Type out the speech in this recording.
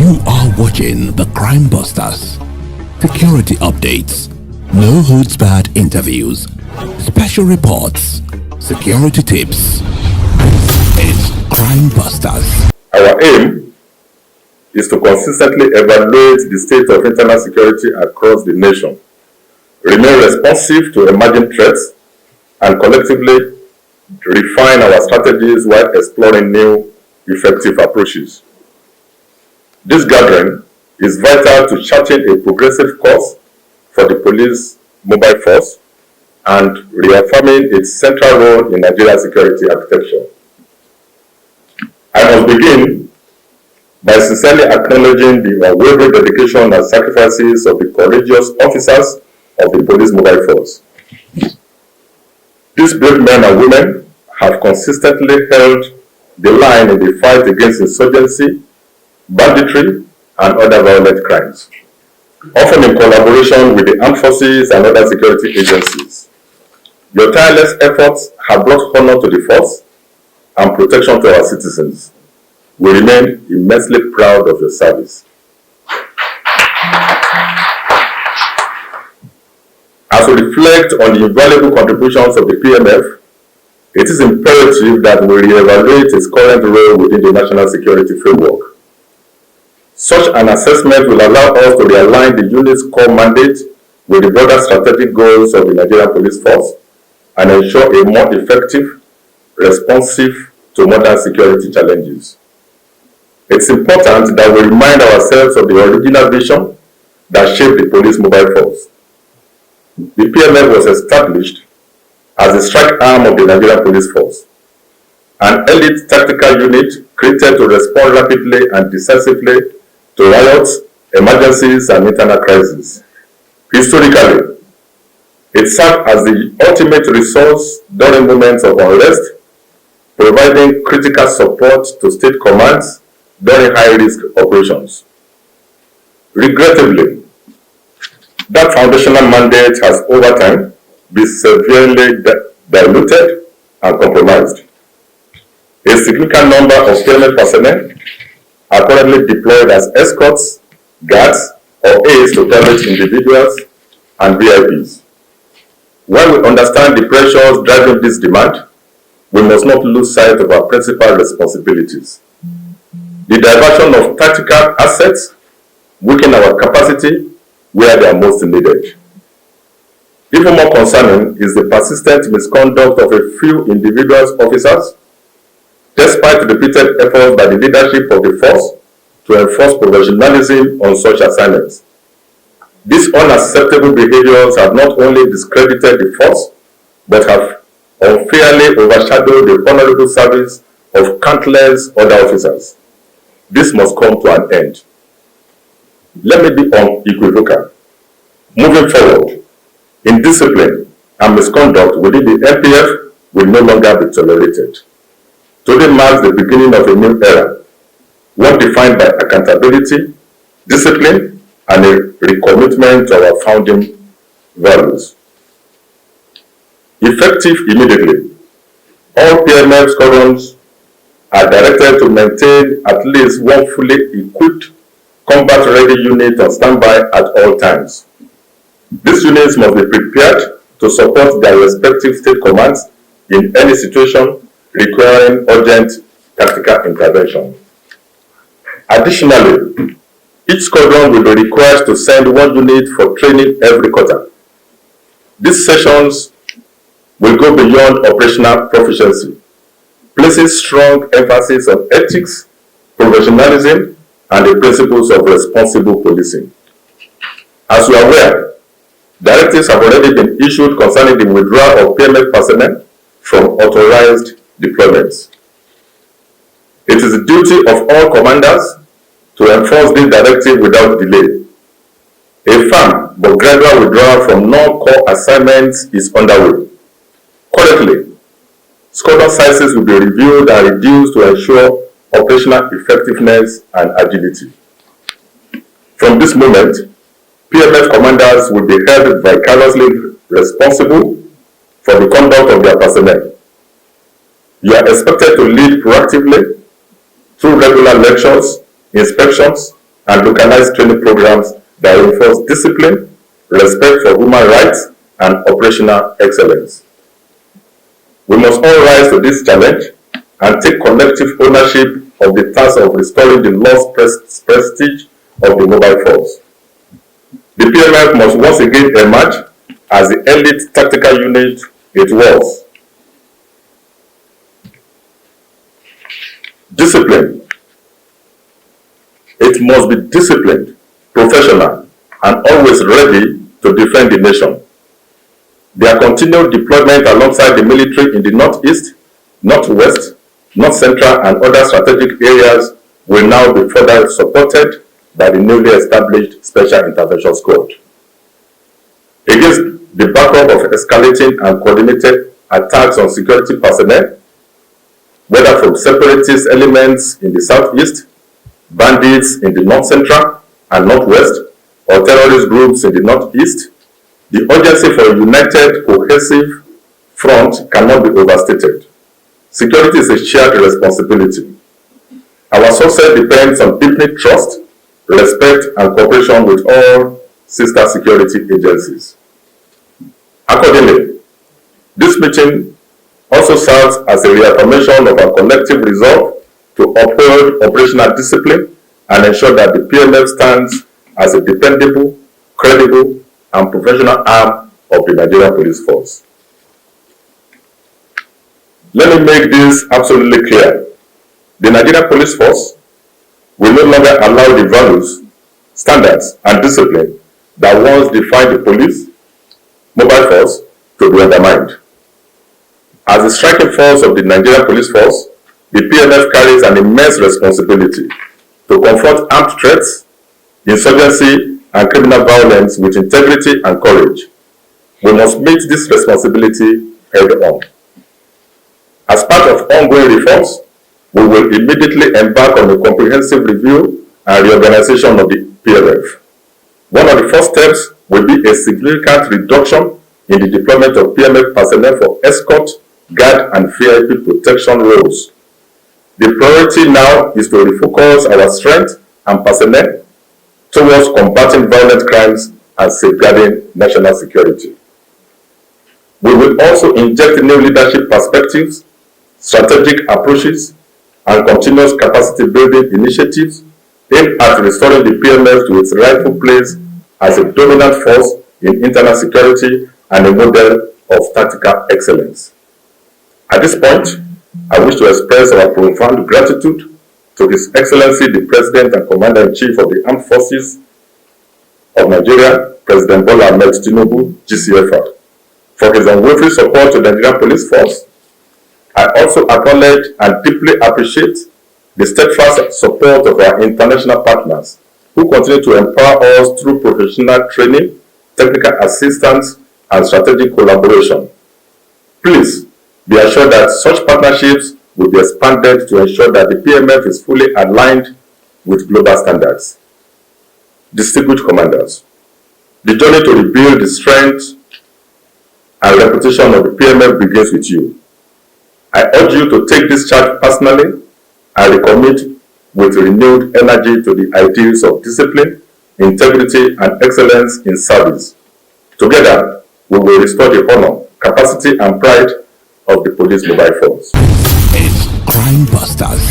You are watching the Crime Busters. Security updates, no holds barred interviews, special reports, security tips. It's Crime Busters. Our aim is to consistently evaluate the state of internal security across the nation, remain responsive to emerging threats, and collectively refine our strategies while exploring new, effective approaches. This gathering is vital to charting a progressive course for the police mobile force and reaffirming its central role in Nigeria's security architecture. I must begin by sincerely acknowledging the unwavering dedication and sacrifices of the courageous officers of the police mobile force. These brave men and women have consistently held the line in the fight against insurgency, banditry, and other violent crimes, often in collaboration with the armed forces and other security agencies. Your tireless efforts have brought honor to the force and protection to our citizens. We remain immensely proud of your service. As we reflect on the invaluable contributions of the PMF, it is imperative that we reevaluate its current role within the national security framework. Such an assessment will allow us to realign the unit's core mandate with the broader strategic goals of the Nigerian Police Force and ensure a more effective, responsive to modern security challenges. It's important that we remind ourselves of the original vision that shaped the police mobile force. The PMF was established as the strike arm of the Nigerian Police Force, an elite tactical unit created to respond rapidly and decisively to riots, emergencies, and internal crises. Historically, it served as the ultimate resource during moments of unrest, providing critical support to state commands during high-risk operations. Regrettably, that foundational mandate has over time been severely diluted and compromised. A significant number of PMF personnel are currently deployed as escorts, guards, or aides to private individuals and VIPs. While we understand the pressures driving this demand, we must not lose sight of our principal responsibilities. The diversion of tactical assets weaken our capacity where they are most needed. Even more concerning is the persistent misconduct of a few individual officers, despite repeated efforts by the leadership of the force to enforce professionalism on such assignments. These unacceptable behaviors have not only discredited the force, but have unfairly overshadowed the honorable service of countless other officers. This must come to an end. Let me be unequivocal. Moving forward, indiscipline and misconduct within the NPF will no longer be tolerated. Today marks the beginning of a new era, one defined by accountability, discipline, and a recommitment to our founding values. Effective immediately, all PMF squadrons are directed to maintain at least one fully equipped, combat-ready unit on standby at all times. These units must be prepared to support their respective state commands in any situation requiring urgent tactical intervention. Additionally, each squadron will be required to send one unit for training every quarter. These sessions will go beyond operational proficiency, placing strong emphasis on ethics, professionalism, and the principles of responsible policing. As you are aware, directives have already been issued concerning the withdrawal of PMF personnel from authorized deployments. It is the duty of all commanders to enforce this directive without delay. A firm but gradual withdrawal from non-core assignments is underway. Currently, squadron sizes will be reviewed and reduced to ensure operational effectiveness and agility. From this moment, PMF commanders will be held vicariously responsible for the conduct of their personnel. You are expected to lead proactively through regular lectures, inspections, and localized training programs that reinforce discipline, respect for human rights, and operational excellence. We must all rise to this challenge and take collective ownership of the task of restoring the lost prestige of the mobile force. The PMF must once again emerge as the elite tactical unit it was. Discipline. It must be disciplined, professional, and always ready to defend the nation. Their continued deployment alongside the military in the Northeast, Northwest, North Central, and other strategic areas will now be further supported by the newly established Special Intervention Squad. Against the backdrop of escalating and coordinated attacks on security personnel, whether from separatist elements in the Southeast, bandits in the North Central and Northwest, or terrorist groups in the Northeast, the urgency for a united, cohesive front cannot be overstated. Security is a shared responsibility. Our success depends on deepening trust, respect, and cooperation with all sister security agencies. Accordingly, this meeting also serves as a reaffirmation of our collective resolve to uphold operational discipline and ensure that the PMF stands as a dependable, credible, and professional arm of the Nigerian Police Force. Let me make this absolutely clear. The Nigerian Police Force will no longer allow the values, standards, and discipline that once defined the police, mobile force, to be undermined. As the striking force of the Nigerian Police Force, the PMF carries an immense responsibility to confront armed threats, insurgency, and criminal violence with integrity and courage. We must meet this responsibility head on. As part of ongoing reforms, we will immediately embark on a comprehensive review and reorganization of the PMF. One of the first steps will be a significant reduction in the deployment of PMF personnel for escort, guard, and VIP protection roles. The priority now is to refocus our strength and personnel towards combating violent crimes and safeguarding national security. We will also inject new leadership perspectives, strategic approaches, and continuous capacity building initiatives aimed at restoring the PMF to its rightful place as a dominant force in internal security and a model of tactical excellence. At this point, I wish to express our profound gratitude to His Excellency the President and Commander-in-Chief of the Armed Forces of Nigeria, President Bola Ahmed Tinubu, GCFR, for his unwavering support to the Nigerian Police Force. I also acknowledge and deeply appreciate the steadfast support of our international partners who continue to empower us through professional training, technical assistance, and strategic collaboration. Please be assured that such partnerships will be expanded to ensure that the PMF is fully aligned with global standards. Distinguished commanders, the journey to rebuild the strength and reputation of the PMF begins with you. I urge you to take this charge personally and recommit with renewed energy to the ideals of discipline, integrity, and excellence in service. Together, we will restore the honor, capacity, and pride of the police mobile force. It's Crime Busters.